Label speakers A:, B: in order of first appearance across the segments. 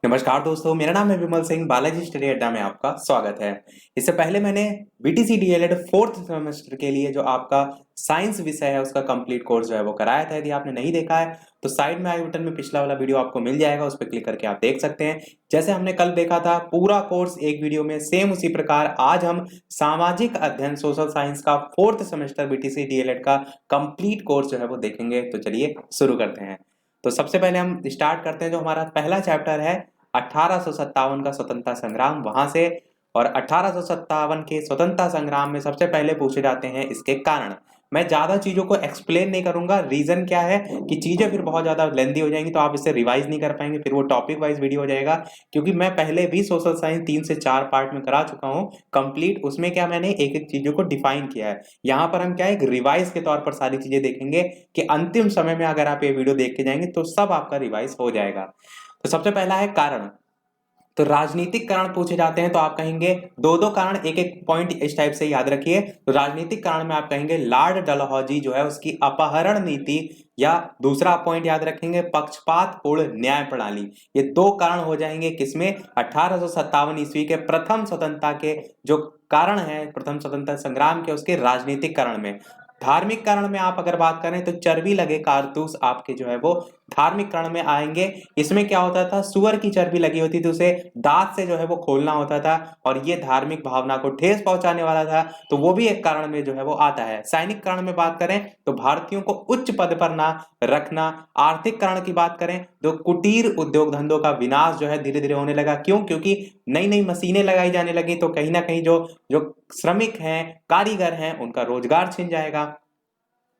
A: नमस्कार दोस्तों, मेरा नाम है विमल सिंह। बालाजी स्टडी अड्डा में आपका स्वागत है। इससे पहले मैंने बीटीसी डीएलएड फोर्थ सेमेस्टर के लिए जो आपका साइंस विषय है उसका कंप्लीट कोर्स जो है वो कराया था। यदि आपने नहीं देखा है तो साइड में आई बटन में पिछला वाला वीडियो आपको मिल जाएगा, उस पर क्लिक करके आप देख सकते हैं। जैसे हमने कल देखा था पूरा कोर्स एक वीडियो में, सेम उसी प्रकार आज हम सामाजिक अध्ययन सोशल साइंस का फोर्थ सेमेस्टर बीटीसी डीएलएड का कंप्लीट कोर्स जो है वो देखेंगे। तो चलिए शुरू करते हैं। तो सबसे पहले हम स्टार्ट करते हैं जो हमारा पहला चैप्टर है 1857 का स्वतंत्रता संग्राम, वहां से। और 1857 के स्वतंत्रता संग्राम में सबसे पहले पूछे जाते हैं इसके कारण। मैं ज्यादा चीजों को एक्सप्लेन नहीं करूंगा। रीजन क्या है कि चीजें फिर बहुत ज्यादा लेंदी हो जाएंगी, तो आप इसे रिवाइज नहीं कर पाएंगे, फिर वो टॉपिक वाइज वीडियो हो जाएगा। क्योंकि मैं पहले भी सोशल साइंस 3 से 4 पार्ट में करा चुका हूँ कंप्लीट। उसमें क्या मैंने एक एक चीजों को डिफाइन किया है। यहाँ पर हम क्या एक रिवाइज के तौर पर सारी चीजें देखेंगे कि अंतिम समय में अगर आप ये वीडियो देख के जाएंगे तो सब आपका रिवाइज हो जाएगा। तो सबसे पहला है कारण। तो राजनीतिक कारण पूछे जाते हैं तो आप कहेंगे दो दो कारण, एक एक पॉइंट इस टाइप से याद रखिए। तो राजनीतिक कारण में आप कहेंगे लॉर्ड डलहौजी जो है उसकी अपहरण नीति, या दूसरा पॉइंट याद रखेंगे पक्षपात पूर्ण न्याय प्रणाली। ये दो कारण हो जाएंगे किसमें, 1857 ईस्वी के प्रथम स्वतंत्रता के जो कारण है, प्रथम स्वतंत्रता संग्राम के उसके राजनीतिक कारण में। धार्मिक कारण में आप अगर बात करें तो चर्बी लगे कारतूस आपके जो है वो धार्मिक कारण में आएंगे। इसमें क्या होता था, सुअर की चर्बी लगी होती थी, उसे दांत से जो है वो खोलना होता था और ये धार्मिक भावना को ठेस पहुंचाने वाला था, तो वो भी एक कारण में जो है वो आता है। सैनिक कारण में बात करें तो भारतीयों को उच्च पद पर ना रखना। आर्थिक कारण की बात करें तो कुटीर उद्योग धंधों का विनाश जो है धीरे धीरे होने लगा। क्यों? क्योंकि नई नई मशीनें लगाई जाने लगी, तो कहीं ना कहीं जो जो श्रमिक हैं, कारीगर हैं, उनका रोजगार छिन जाएगा।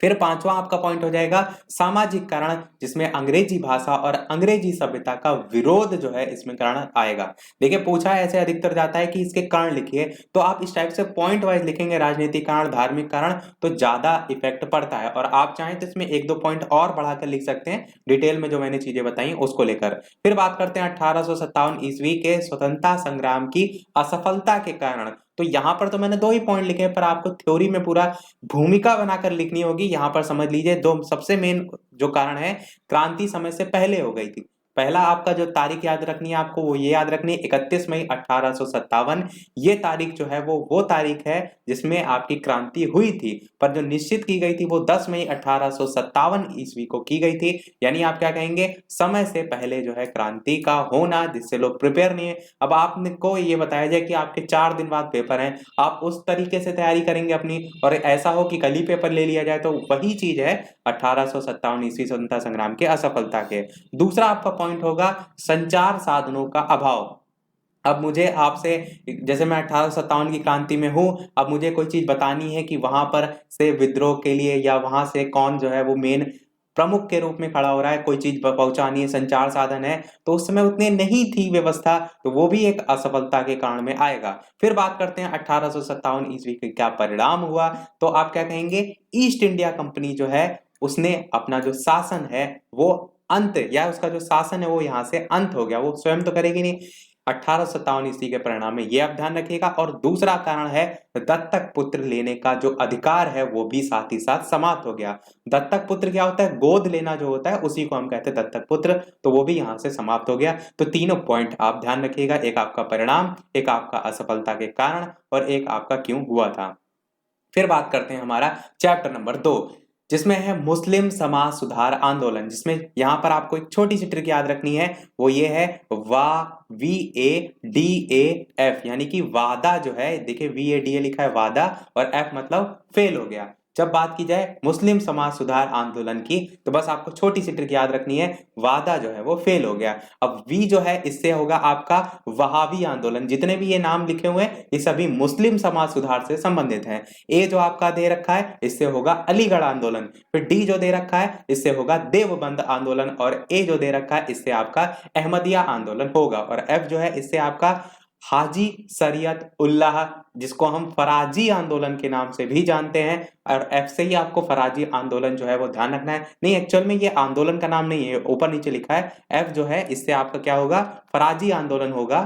A: फिर पांचवा आपका पॉइंट हो जाएगा सामाजिक कारण, जिसमें अंग्रेजी भाषा और अंग्रेजी सभ्यता का विरोध जो है इसमें कारण आएगा। देखिए पूछा ऐसे अधिकतर जाता है कि इसके कारण लिखिए, तो आप इस टाइप से पॉइंट वाइज लिखेंगे राजनीतिक कारण, धार्मिक कारण, तो ज्यादा इफेक्ट पड़ता है। और आप चाहें तो इसमें एक दो पॉइंट और बढ़ाकर लिख सकते हैं डिटेल में जो मैंने चीजें बताई उसको लेकर। फिर बात करते हैं 1857 ईस्वी के स्वतंत्रता संग्राम की असफलता के कारण। तो यहां पर तो मैंने दो ही पॉइंट लिखे हैं, पर आपको थ्योरी में पूरा भूमिका बनाकर लिखनी होगी। यहां पर समझ लीजिए दो सबसे मेन जो कारण है, क्रांति समय से पहले हो गई थी। पहला आपका जो तारीख याद रखनी है आपको वो ये याद रखनी है 31 मई 1857। ये तारीख जो है वो तारीख है जिसमें आपकी क्रांति हुई थी, पर जो निश्चित की गई थी वो 10 मई 1857 ईस्वी को की गई थी। यानी आप क्या कहेंगे, समय से पहले जो है क्रांति का होना, जिससे लोग प्रिपेयर नहीं है। अब आपको ये बताया जाए कि आपके 4 दिन बाद पेपर है, आप उस तरीके से तैयारी करेंगे अपनी, और ऐसा हो कि कल ही पेपर ले लिया जाए, तो वही चीज है 1857 ईस्वी स्वतंत्रता संग्राम के असफलता के। दूसरा आपका पॉइंट होगा संचार साधनों का अभाव। अब मुझे आपसे, जैसे मैं 1857 की क्रांति में हूं, अब मुझे कोई चीज बतानी है कि वहां पर से विद्रोह के लिए या वहां से कौन जो है वो मेन प्रमुख के रूप में खड़ा हो रहा है, कोई चीज पहुंचानी है, संचार साधन है, तो उस समय उतने नहीं थी व्यवस्था, तो वो भी एक असफलता के कारण में आएगा। फिर बात करते हैं 1857 ईस्वी के क्या परिणाम हुआ। तो आप क्या कहेंगे, ईस्ट इंडिया कंपनी जो है उसने अपना जो शासन है वो अंत, या उसका जो शासन है वो यहाँ से अंत हो गया, वो स्वयं तो करेगी नहीं। 1857 ईस्वी के परिणाम में ये आप ध्यान रखिएगा। और दूसरा कारण है दत्तक पुत्र लेने का जो अधिकार है वो भी साथ ही साथ समाप्त हो गया। दत्तक पुत्र क्या होता है, गोद लेना जो होता है उसी को हम कहते हैं दत्तक पुत्र, तो वो भी यहां से समाप्त हो गया। तो तीनों पॉइंट आप ध्यान रखिएगा, एक आपका परिणाम, एक आपका असफलता के कारण, और एक आपका क्यों हुआ था। फिर बात करते हैं हमारा चैप्टर नंबर 2, जिसमें है मुस्लिम समाज सुधार आंदोलन। जिसमें यहां पर आपको एक छोटी सी ट्रिक याद रखनी है, वो ये है वा VADA F, यानी कि वादा जो है, देखिए VADA लिखा है वादा, और F मतलब फेल हो गया। जब बात की जाए मुस्लिम समाज सुधार आंदोलन की, तो बस आपको छोटी सी ट्रिक याद रखनी है, वादा जो है वो फेल हो गया। अब V जो है इससे होगा आपका वहाबी आंदोलन। जितने भी ये नाम लिखे हुए हैं ये सभी मुस्लिम समाज सुधार से संबंधित हैं। ए जो आपका दे रखा है इससे होगा अलीगढ़ आंदोलन। फिर डी जो दे रखा है इससे होगा देवबंद आंदोलन, और ए जो दे रखा है इससे आपका अहमदिया आंदोलन होगा, और एफ जो है इससे आपका हाजी शरीयत उल्लाह, जिसको हम फराजी आंदोलन के नाम से भी जानते हैं। और एफ से ही आपको फराजी आंदोलन जो है वो ध्यान रखना है। नहीं, एक्चुअल में ये आंदोलन का नाम नहीं है, ऊपर नीचे लिखा है। एफ जो है इससे आपका क्या होगा, फराजी आंदोलन होगा।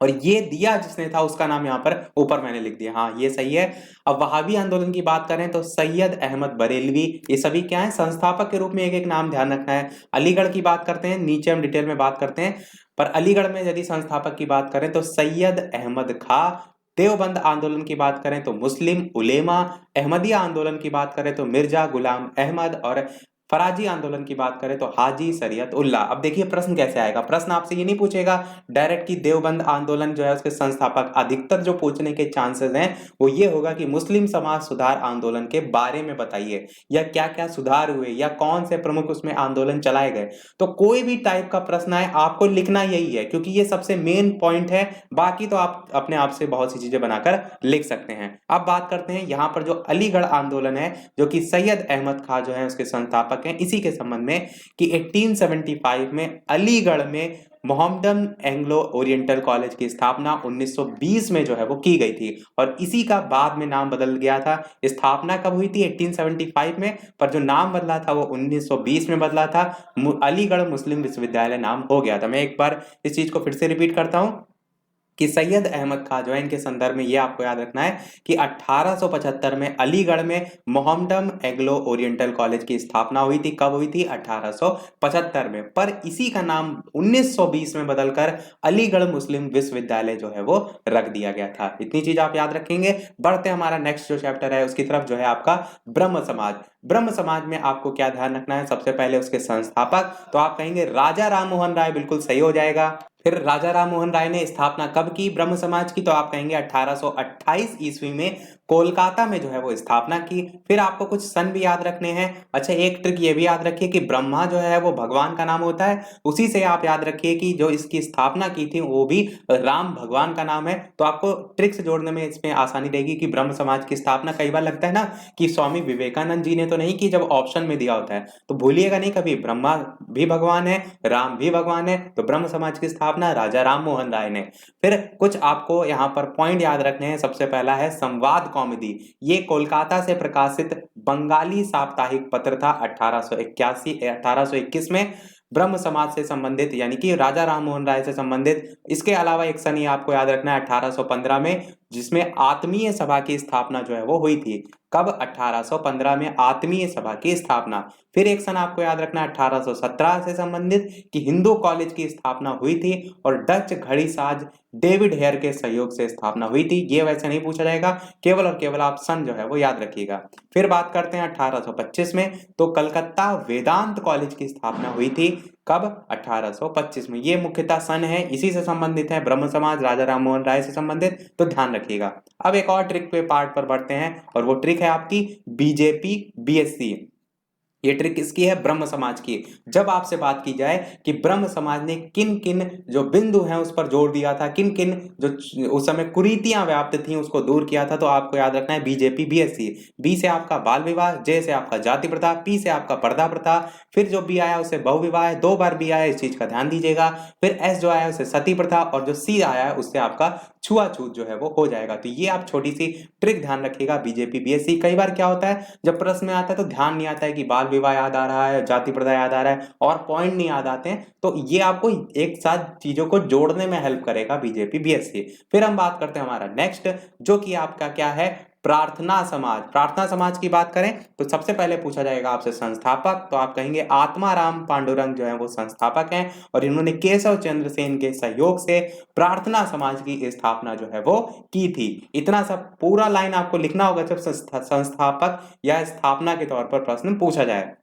A: और ये दिया जिसने था उसका नाम यहाँ पर ऊपर मैंने लिख दिया, हाँ ये सही है। अब वहाबी आंदोलन की बात करें तो सैयद अहमद बरेलवी, ये सभी क्या है, संस्थापक के रूप में एक एक नाम ध्यान रखना है। अलीगढ़ की बात करते हैं, नीचे हम डिटेल में बात करते हैं, पर अलीगढ़ में यदि संस्थापक की बात करें तो सैयद अहमद खां। देवबंद आंदोलन की बात करें तो मुस्लिम उलेमा। अहमदिया आंदोलन की बात करें तो मिर्जा गुलाम अहमद। और फराजी आंदोलन की बात करें तो हाजी शरीयत उल्लाह। अब देखिए प्रश्न कैसे आएगा, प्रश्न आपसे ये नहीं पूछेगा डायरेक्ट कि देवबंद आंदोलन जो है उसके संस्थापक, अधिकतर जो पूछने के चांसेस हैं वो ये होगा कि मुस्लिम समाज सुधार आंदोलन के बारे में बताइए, या क्या क्या सुधार हुए, या कौन से प्रमुख उसमें आंदोलन चलाए गए। तो कोई भी टाइप का प्रश्न आए आपको लिखना यही है, क्योंकि ये सबसे मेन पॉइंट है। बाकी तो आप अपने आप से बहुत सी चीजें बनाकर लिख सकते हैं। अब बात करते हैं यहाँ पर जो अलीगढ़ आंदोलन है, जो कि सैयद अहमद खां जो है उसके संस्थापक हैं, इसी के संबंध में कि 1875 में अलीगढ़ में मोहम्मडन एंग्लो ओरिएंटल कॉलेज की स्थापना 1920 में जो है वो की गई थी, और इसी का बाद में नाम बदल गया था। स्थापना कब हुई थी? 1875 में, पर जो नाम बदला था वो 1920 में बदला था। अलीगढ़ मुस्लिम विश्वविद्यालय नाम हो गया था। मैं एक बार इस चीज को फिर से रिपीट करता हूं कि सैयद अहमद खां जो है, इनके संदर्भ में ये आपको याद रखना है कि 1875 में अलीगढ़ में मोहम्मडन एंग्लो ओरिएंटल कॉलेज की स्थापना हुई थी। कब हुई थी? 1875 में। पर इसी का नाम 1920 में बदलकर अलीगढ़ मुस्लिम विश्वविद्यालय जो है वो रख दिया गया था। इतनी चीज आप याद रखेंगे। बढ़ते हमारा नेक्स्ट जो चैप्टर है उसकी तरफ, जो है आपका ब्रह्म समाज। ब्रह्म समाज में आपको क्या ध्यान रखना है? सबसे पहले उसके संस्थापक, तो आप कहेंगे राजा राम मोहन राय, बिल्कुल सही हो जाएगा। फिर राजा राम मोहन राय ने स्थापना कब की ब्रह्म समाज की? तो आप कहेंगे 1828 ईस्वी में कोलकाता में जो है वो स्थापना की। फिर आपको कुछ सन भी याद रखने हैं। अच्छा, एक ट्रिक ये भी याद रखिए कि ब्रह्मा जो है वो भगवान का नाम होता है, उसी से आप याद रखिए कि जो इसकी स्थापना की थी वो भी राम भगवान का नाम है। तो आपको ट्रिक्स जोड़ने में इसमें आसानी रहेगी कि ब्रह्म समाज की स्थापना, कई बार लगता है ना कि स्वामी विवेकानंद जी ने तो नहीं की, जब ऑप्शन में दिया होता है तो भूलिएगा नहीं कभी, ब्रह्मा भी भगवान है, राम भी भगवान है, तो ब्रह्म समाज की स्थापना राजा राम मोहन राय ने। फिर कुछ आपको यहाँ पर पॉइंट याद रखने हैं। सबसे पहला है संवाद कॉमेडी। ये कोलकाता से प्रकाशित बंगाली साप्ताहिक पत्र था 1821 में, ब्रह्म समाज से संबंधित, यानी कि राजा राम मोहन राय से संबंधित। इसके अलावा एक सन ये आपको याद रखना है 1815 में, जिसमें आत्मीय सभा की स्थापना जो है वो हुई थी। कब? 1815 में आत्मीय सभा की स्थापना। फिर एक सन आपको याद रखना है 1817 से संबंधित कि हिंदू कॉलेज की स्थापना हुई थी, और डच घड़ीसाज डेविड हेयर के सहयोग से स्थापना हुई थी। ये वैसे नहीं पूछा जाएगा, केवल और केवल आप सन जो है वो याद रखिएगा। फिर बात करते हैं 1825 में, तो कलकत्ता वेदांत कॉलेज की स्थापना हुई थी। कब? 1825 में। ये मुख्यतः सन है, इसी से संबंधित है, ब्रह्म समाज राजा राम मोहन राय से संबंधित, तो ध्यान रखिएगा। अब एक और ट्रिक पे पार्ट पर बढ़ते हैं, और वो ट्रिक है आपकी बीजेपी बीएससी। ये ट्रिक किसकी है? ब्रह्म समाज की। जब आपसे बात की जाए कि ब्रह्म समाज ने किन किन जो बिंदु हैं उस पर जोर दिया था, किन किन जो उस समय कुरीतियां व्याप्त थी उसको दूर किया था, तो आपको याद रखना है बीजेपी बीएससी। बी से आपका बाल विवाह, जे से आपका जाति प्रथा, पी से आपका पर्दा प्रथा, फिर जो बी आया उसे बहु विवाह, 2 बार बी आया, इस चीज का ध्यान दीजिएगा। फिर एस जो आया उसे सती प्रथा, और जो सी आया है उससे आपका छुआछूत जो है वो हो जाएगा। तो ये आप छोटी सी ट्रिक ध्यान रखिएगा, बीजेपी बीएससी। कई बार क्या होता है जब प्रश्न में आता है तो ध्यान नहीं आता है कि बाल विवाह याद आ रहा है, जाति प्रथा याद आ रहा है, और पॉइंट नहीं याद आते हैं, तो ये आपको एक साथ चीजों को जोड़ने में हेल्प करेगा बीजेपी बीएससी। फिर हम बात करते हैं हमारा नेक्स्ट, जो कि आपका क्या है? प्रार्थना समाज। प्रार्थना समाज की बात करें तो सबसे पहले पूछा जाएगा आपसे संस्थापक, तो आप कहेंगे आत्माराम पांडुरंग जो है वो संस्थापक हैं, और इन्होंने केशव चंद्र सेन के सहयोग से प्रार्थना समाज की स्थापना जो है वो की थी। इतना सब पूरा लाइन आपको लिखना होगा जब संस्थापक या स्थापना के तौर पर प्रश्न पूछा जाए।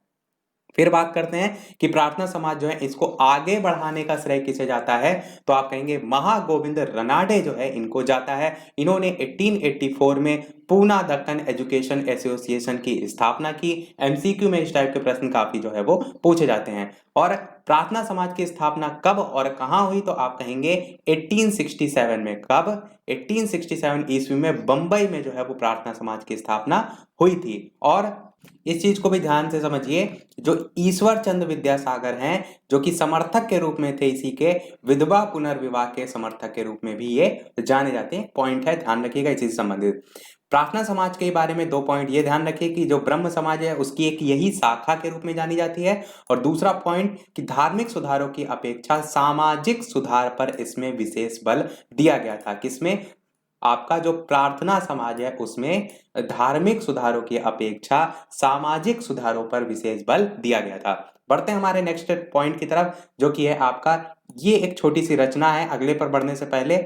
A: फिर बात करते हैं कि प्रार्थना समाज जो है इसको आगे बढ़ाने का श्रेय किसे जाता है, तो आप कहेंगे महागोविंद रनाडे जो है इनको जाता है। इन्होंने 1884 में पूना दक्कन एजुकेशन एसोसिएशन की स्थापना की। एमसीक्यू में इस टाइप के प्रश्न काफी जो है वो पूछे जाते हैं। और प्रार्थना समाज की स्थापना कब और कहां हुई, तो आप कहेंगे 1867 में। कब? 1867 ईस्वी में बंबई में जो है वो प्रार्थना समाज की स्थापना हुई थी। और इस चीज को भी ध्यान से समझिए, जो ईश्वर चंद्र विद्यासागर हैं, जो कि समर्थक के रूप में थे इसी के, विधवा पुनर्विवाह के समर्थक के रूप में भी ये जाने जाते हैं। पॉइंट है, ध्यान रखिएगा इसी से संबंधित। प्रार्थना समाज के बारे में 2 पॉइंट ये ध्यान रखिए कि जो ब्रह्म समाज है उसकी एक यही शाखा के रूप में जानी जाती है, और दूसरा पॉइंट कि धार्मिक सुधारों की अपेक्षा सामाजिक सुधार पर इसमें विशेष बल दिया गया था। किसमें? आपका जो प्रार्थना समाज है उसमें धार्मिक सुधारों की अपेक्षा सामाजिक सुधारों पर विशेष बल दिया गया था। बढ़ते हैं हमारे नेक्स्ट पॉइंट की तरफ, जो कि है आपका, ये एक छोटी सी रचना है। अगले पर बढ़ने से पहले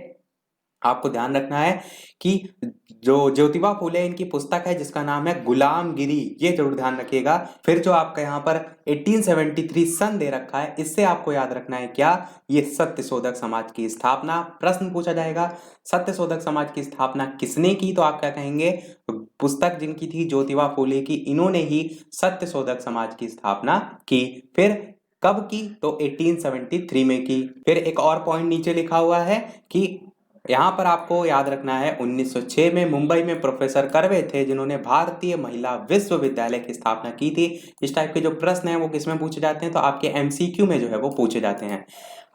A: आपको ध्यान रखना है कि जो ज्योतिबा फूले इनकी पुस्तक है जिसका नाम है गुलामगिरी, ये जरूर ध्यान रखिएगा। फिर जो आपका यहाँ पर 1873 सन दे रखा है, इससे आपको याद रखना है क्या? ये सत्यशोधक समाज की स्थापना। प्रश्न पूछा जाएगा सत्यशोधक समाज की स्थापना किसने की, तो आप क्या कहेंगे? पुस्तक जिनकी थी ज्योतिबा फूले की, इन्होंने ही सत्यशोधक समाज की स्थापना की। फिर कब की? तो 1873 में की। फिर एक और पॉइंट नीचे लिखा हुआ है कि यहाँ पर आपको याद रखना है 1906 में मुंबई में प्रोफेसर कर्वे थे जिन्होंने भारतीय महिला विश्वविद्यालय की स्थापना की थी। इस टाइप के जो प्रश्न हैं वो किसमें पूछे जाते हैं? तो आपके एमसीक्यू में जो है वो पूछे जाते हैं।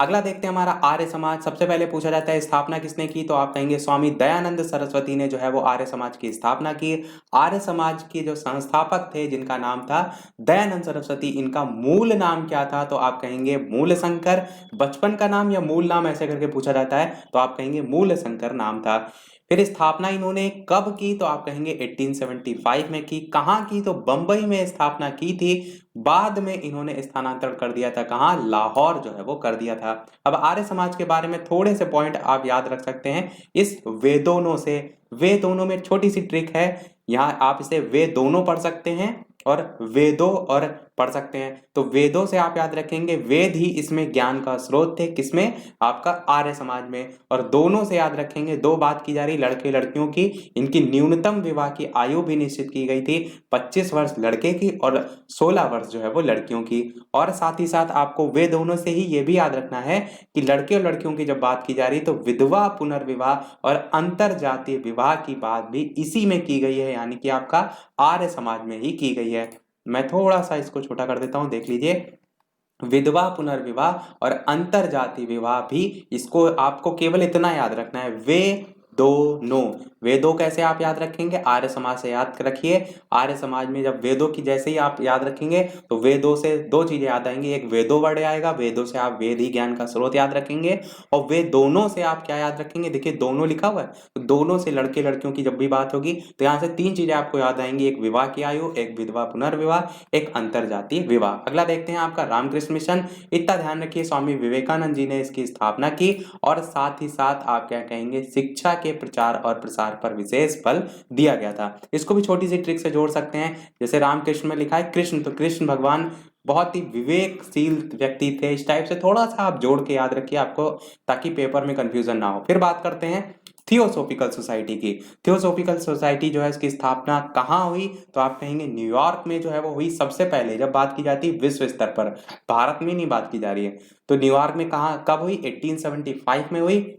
A: अगला देखते हैं हमारा आर्य समाज। सबसे पहले पूछा जाता है स्थापना किसने की, तो आप कहेंगे स्वामी दयानंद सरस्वती ने जो है वो आर्य समाज की स्थापना की। आर्य समाज के जो संस्थापक थे जिनका नाम था दयानंद सरस्वती, इनका मूल नाम क्या था? तो आप कहेंगे मूल शंकर। बचपन का नाम या मूल नाम ऐसे करके पूछा जाता है, तो आप कहेंगे मूल शंकर नाम था। फिर स्थापना इन्होंने कब की? तो आप कहेंगे 1875 में की। कहाँ की? तो बंबई में स्थापना की थी। बाद में इन्होंने स्थानांतरण कर दिया था, कहाँ? लाहौर जो है वो कर दिया था। अब आर्य समाज के बारे में थोड़े से पॉइंट आप याद रख सकते हैं इस वे दोनों से। वे दोनों में छोटी सी ट्रिक है, यहाँ आप इसे वे दोनों पढ़ सकते हैं और वेदों और पढ़ सकते हैं। तो वेदों से आप याद रखेंगे वेद ही इसमें ज्ञान का स्रोत थे, किसमें? आपका आर्य समाज में। और दोनों से याद रखेंगे, दो बात की जा रही लड़के लड़कियों की, इनकी न्यूनतम विवाह की आयु भी निश्चित की गई थी, 25 वर्ष लड़के की और 16 वर्ष जो है वो लड़कियों की। और साथ ही साथ आपको वे दोनों से ही ये भी याद रखना है कि लड़के और लड़कियों की जब बात की जा रही तो विधवा पुनर्विवाह और अंतर जातीय विवाह की बात भी इसी में की गई है, यानी कि आपका आर्य समाज में ही की गई है। मैं थोड़ा सा इसको छोटा कर देता हूं, देख लीजिए। विधवा पुनर्विवाह और अंतर जाति विवाह भी, इसको आपको केवल इतना याद रखना है, वे दोनों। वेदों कैसे आप याद रखेंगे? आर्य समाज से याद रखिए। आर्य समाज में जब वेदों की जैसे ही आप याद रखेंगे तो वेदों से दो चीजें याद आएंगी, एक वेदों वर्ड आएगा, वेदों से आप वेद ही ज्ञान का स्रोत याद रखेंगे, और वे दोनों से आप क्या याद रखेंगे? देखिए दोनों लिखा हुआ है, तो दोनों से लड़के लड़कियों की जब भी बात होगी तो यहाँ से तीन चीजें आपको याद आएंगी, एक विवाह की आयु, एक विधवा पुनर्विवाह, एक अंतर जातीय विवाह। अगला देखते हैं आपका रामकृष्ण मिशन। इतना ध्यान रखिए स्वामी विवेकानंद जी ने इसकी स्थापना की, और साथ ही साथ आप क्या कहेंगे? शिक्षा के प्रचार और प्रसार पर विशेष बल दिया गया था। इसको भी छोटी सी ट्रिक से जोड़ सकते हैं, जैसे रामकृष्ण में लिखा है कृष्ण, तो कृष्ण भगवान बहुत ही विवेकशील व्यक्ति थे। इस टाइप से थोड़ा सा आप जोड़ के याद रखिए आपको, ताकि पेपर में कंफ्यूजन ना हो। फिर बात करते हैं थियोसॉफिकल सोसाइटी की। थियोसॉफिकल सोसाइटी जो है इसकी स्थापना कहाँ हुई? तो आप कहेंगे न्यूयॉर्क में जो है वो हुई सबसे पहले। जब बात की जाती है विश्व स्तर पर, भारत में नहीं बात की जा रही है, तो न्यूयॉर्क में कहाँ कब हुई? 1875 में हुई।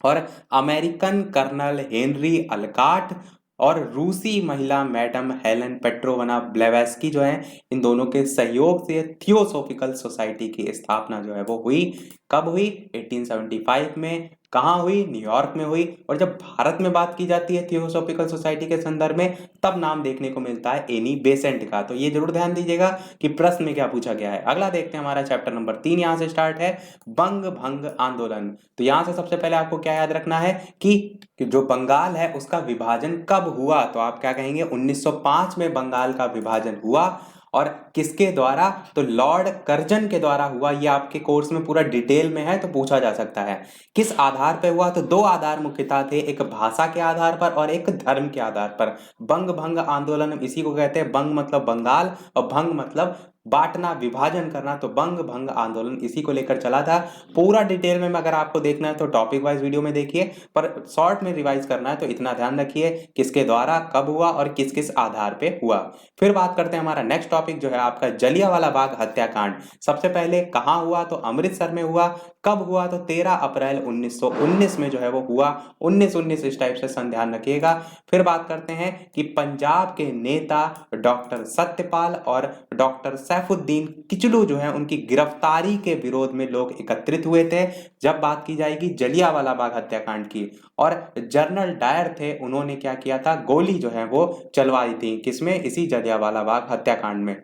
A: और अमेरिकन कर्नल हेनरी अलकाट और रूसी महिला मैडम हेलेन पेट्रोवना ब्लेवेस्की जो है, इन दोनों के सहयोग से थियोसॉफिकल सोसाइटी की स्थापना जो है वो हुई। कब हुई? 1875 में। कहाँ हुई? न्यूयॉर्क में हुई। और जब भारत में बात की जाती है थियोसॉफिकल सोसाइटी के संदर्भ में, तब नाम देखने को मिलता है एनी बेसेंट का। तो ये जरूर ध्यान दीजिएगा कि प्रश्न में क्या पूछा गया है। अगला देखते हैं हमारा चैप्टर नंबर 3, यहाँ से स्टार्ट है बंग भंग आंदोलन। तो यहाँ से सबसे पहले आपको क्या याद रखना है कि जो बंगाल है उसका विभाजन कब हुआ? तो आप क्या कहेंगे? 1905 में बंगाल का विभाजन हुआ। और किसके द्वारा? तो लॉर्ड कर्जन के द्वारा हुआ। ये आपके कोर्स में पूरा डिटेल में है, तो पूछा जा सकता है। किस आधार पर हुआ? तो दो आधार मुख्यतः थे, एक भाषा के आधार पर और एक धर्म के आधार पर। बंग भंग आंदोलन इसी को कहते हैं। बंग मतलब बंगाल और भंग मतलब बांटना, विभाजन करना। तो बंग भंग आंदोलन इसी को लेकर चला था। पूरा डिटेल में अगर आपको देखना है तो टॉपिक वाइज वीडियो में देखिए, पर शॉर्ट में रिवाइज करना है तो इतना ध्यान रखिए किसके द्वारा, कब हुआ और किस किस आधार पे हुआ। फिर बात करते हैं हमारा नेक्स्ट टॉपिक जो है आपका जलियांवाला बाग हत्याकांड। सबसे पहले कहाँ हुआ? तो अमृतसर में हुआ। कब हुआ? तो 13 अप्रैल 1919 में जो है वो हुआ। 1919 इस टाइप से सन ध्यान रखिएगा। फिर बात करते हैं कि पंजाब के नेता डॉक्टर सत्यपाल और डॉक्टर सैफुद्दीन किचलू जो है उनकी गिरफ्तारी के विरोध में लोग एकत्रित हुए थे जब बात की जाएगी जलियांवाला बाग हत्याकांड की। और जनरल डायर थे, उन्होंने क्या किया था, गोली जो है वो चलवाई थी, किसमें, इसी जलियांवाला बाग हत्याकांड में।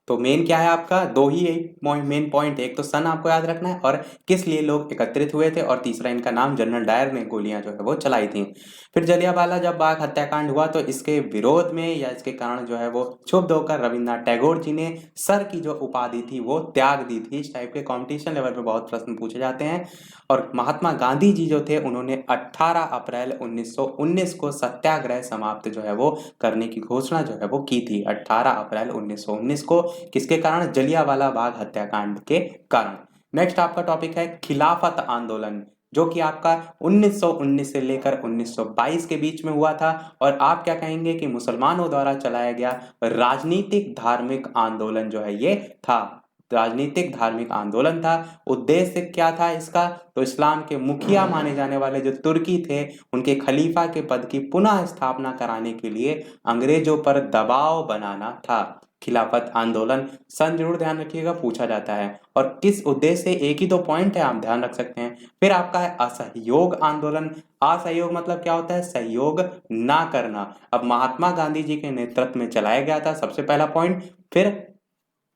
A: तो मेन क्या है आपका, दो ही मेन पॉइंट है, एक तो सन आपको याद रखना है और किस लिए लोग एकत्रित हुए थे, और तीसरा इनका नाम, जनरल डायर ने गोलियां जो है वो चलाई थी। फिर जलियांवाला जब बाग हत्याकांड हुआ तो इसके विरोध में या इसके कारण जो है वो क्षुब्ध होकर रविन्द्रनाथ टैगोर जी ने सर की जो उपाधि थी वो त्याग दी थी। इस टाइप के कंपटीशन लेवल पे बहुत प्रश्न पूछे जाते हैं। और महात्मा गांधी जी जो थे उन्होंने 18 अप्रैल 1919 को सत्याग्रह समाप्त जो है वो करने की घोषणा जो है वो की थी। 18 अप्रैल 1919 को, किसके कारण, जलियांवाला बाग हत्याकांड के कारण। नेक्स्ट आपका टॉपिक है खिलाफत आंदोलन, जो कि आपका 1919 से लेकर 1922 के बीच में हुआ था। और आप क्या कहेंगे कि मुसलमानों द्वारा चलाया गया राजनीतिक धार्मिक आंदोलन जो है ये था, राजनीतिक धार्मिक आंदोलन था। उद्देश्य क्या था इसका, तो इस्लाम के मुखिया माने जाने वाले जो तुर्की थे उनके खलीफा के पद की पुनः स्थापना कराने के लिए अंग्रेजों पर दबाव बनाना था। खिलाफत आंदोलन, सन जरूर ध्यान रखिएगा, पूछा जाता है। और किस उद्देश्य से, एक ही दो पॉइंट है, आप ध्यान रख सकते हैं। फिर आपका है असहयोग आंदोलन। असहयोग मतलब क्या होता है, सहयोग ना करना। अब महात्मा गांधी जी के नेतृत्व में चलाया गया था, सबसे पहला पॉइंट। फिर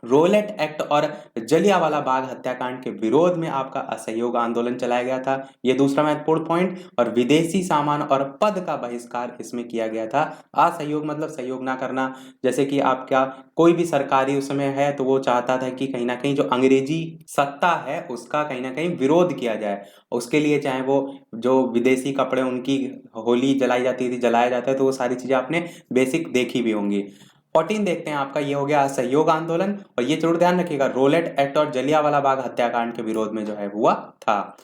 A: रोलेट एक्ट और जलियांवाला बाग हत्याकांड के विरोध में आपका असहयोग आंदोलन चलाया गया था, ये दूसरा महत्वपूर्ण पॉइंट। और विदेशी सामान और पद का बहिष्कार इसमें किया गया था। असहयोग मतलब सहयोग ना करना, जैसे कि आपका कोई भी सरकारी उस समय है तो वो चाहता था कि कहीं ना कहीं जो अंग्रेजी सत्ता है उसका कहीं ना कहीं विरोध किया जाए। उसके लिए चाहे वो जो विदेशी कपड़े उनकी होली जलाई जाती थी, जलाया जाता है, तो वो सारी चीजें आपने बेसिक देखी भी होंगी। 14 देखते हैं आपका, ये हो गया असहयोग आंदोलन। और ये जरूर ध्यान रखिएगा, रोलेट एक्ट और जलियांवाला बाग हत्याकांड के विरोध में जो है हुआ था।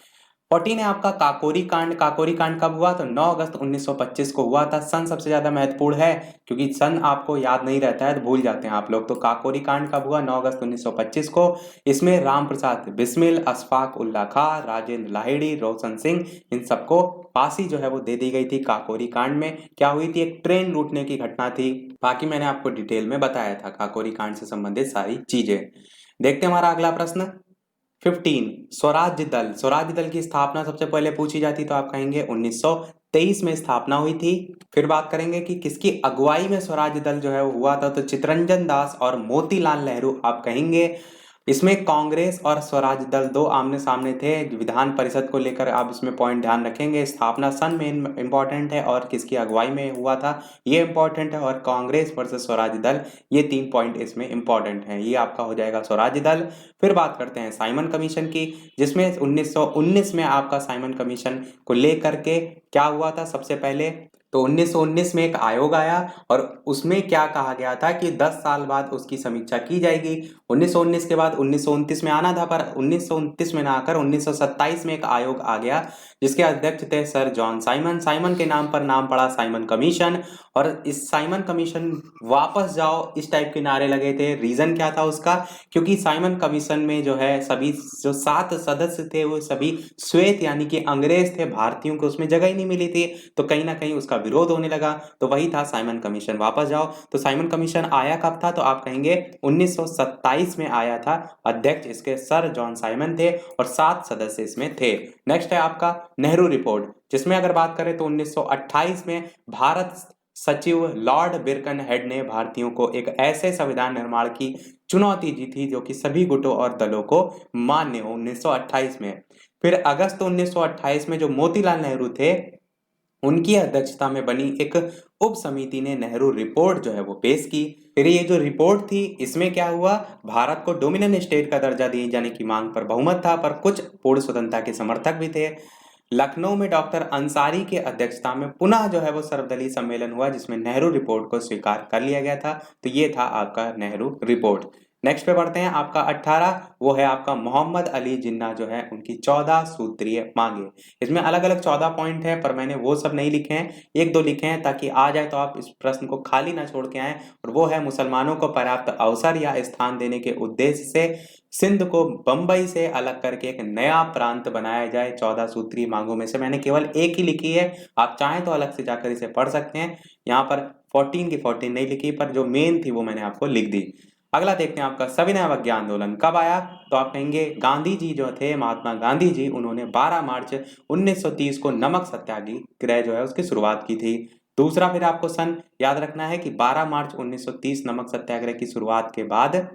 A: 14 है आपका काकोरी कांड। काकोरी कांड कब हुआ, तो 9 अगस्त 1925 को हुआ था। सन सबसे ज्यादा महत्वपूर्ण है क्योंकि सन आपको याद नहीं रहता है तो भूल जाते हैं आप लोग। तो काकोरी कांड कब हुआ, 9 अगस्त 1925 को। इसमें राम प्रसाद बिस्मिल, अशफाक उल्ला खां, राजेंद्र लाहिड़ी, रोशन सिंह, इन सबको फांसी जो है वो दे दी गई थी। काकोरी कांड में क्या हुई थी, एक ट्रेन लूटने की घटना थी। बाकी मैंने आपको डिटेल में बताया था काकोरी कांड से संबंधित सारी चीजें। देखते हैं हमारा अगला प्रश्न 15, स्वराज्य दल। स्वराज्य दल की स्थापना सबसे पहले पूछी जाती तो आप कहेंगे 1923 में स्थापना हुई थी। फिर बात करेंगे कि किसकी अगुवाई में स्वराज्य दल जो है वो हुआ था, तो चित्तरंजन दास और मोतीलाल नेहरू आप कहेंगे। इसमें कांग्रेस और स्वराज दल दो आमने सामने थे विधान परिषद को लेकर, आप इसमें पॉइंट ध्यान रखेंगे। स्थापना सन में इंपॉर्टेंट है और किसकी अगुवाई में हुआ था ये इंपॉर्टेंट है, और कांग्रेस वर्सेस स्वराज दल, ये 3 पॉइंट इसमें इंपॉर्टेंट है। ये आपका हो जाएगा स्वराज दल। फिर बात करते हैं साइमन कमीशन की, जिसमें 1919 में आपका साइमन कमीशन को लेकर के क्या हुआ था, सबसे पहले तो 1919 में एक आयोग आया और उसमें क्या कहा गया था कि 10 साल बाद उसकी समीक्षा की जाएगी। 1919 के बाद 1929 में आना था, पर 1929 में ना आकर 1927 में एक आयोग आ गया जिसके अध्यक्ष थे सर जॉन साइमन। साइमन के नाम पर नाम पड़ा साइमन कमीशन। और इस साइमन कमीशन वापस जाओ इस टाइप के नारे लगे थे। रीजन क्या था उसका, क्योंकि साइमन कमीशन में जो है सभी जो 7 सदस्य थे वो सभी श्वेत यानी कि अंग्रेज थे, भारतीयों को उसमें जगह ही नहीं मिली थी, तो कहीं ना कहीं उसका विरोध होने लगा। तो वही था साइमन कमीशन, वापस जाओ। तो साइमन कमीशन आया कब था, तो आप कहेंगे 1927 में आया था। अध्यक्ष इसके सर जॉन साइमन थे और 7 सदस्य इसमें थे। नेक्स्ट है आपका नेहरू रिपोर्ट, जिसमें अगर बात करें तो 1928 में भारत सचिव लॉर्ड बिरकन हेड ने भारतीयों को एक ऐसे संविधान निर्माण की चुनौती दी थी जो कि सभी गुटों और दलों को मान्य हो, 1928 में। फिर अगस्त 1928 में जो मोतीलाल नेहरू थे उनकी अध्यक्षता में बनी एक उप समिति ने नेहरू रिपोर्ट जो है वो पेश की। फिर ये जो रिपोर्ट थी इसमें क्या हुआ, भारत को डोमिनेंट स्टेट का दर्जा दिए जाने की मांग पर बहुमत था, पर कुछ पूर्ण स्वतंत्रता के समर्थक भी थे। लखनऊ में डॉक्टर अंसारी के अध्यक्षता में पुनः जो है वो सर्वदलीय सम्मेलन हुआ जिसमें नेहरू रिपोर्ट को स्वीकार कर लिया गया था। तो ये था आपका नेहरू रिपोर्ट। नेक्स्ट पे बढ़ते हैं, आपका 18 वो है आपका मोहम्मद अली जिन्ना जो है उनकी 14 सूत्रीय मांगे। इसमें अलग अलग 14 पॉइंट है, पर मैंने वो सब नहीं लिखे हैं, एक दो लिखे हैं ताकि आ जाए तो आप इस प्रश्न को खाली ना छोड़ के आए। और वो है मुसलमानों को पर्याप्त अवसर या स्थान देने के उद्देश्य से सिंध को बंबई से अलग करके एक नया प्रांत बनाया जाए। 14 सूत्रीय मांगों में से मैंने केवल एक ही लिखी है, आप चाहें तो अलग से जाकर इसे पढ़ सकते हैं। यहाँ पर 14 की 14 नहीं लिखी, पर जो मेन थी वो मैंने आपको लिख दी। अगला देखते हैं आपका सविनय अवज्ञा आंदोलन कब आया। तो आप कहेंगे गांधी जी जो थे, महात्मा गांधी जी, उन्होंने 12 मार्च 1930 को नमक सत्याग्रह जो है उसकी शुरुआत की थी। दूसरा फिर आपको सन याद रखना है कि 12 मार्च 1930 नमक सत्याग्रह की शुरुआत के बाद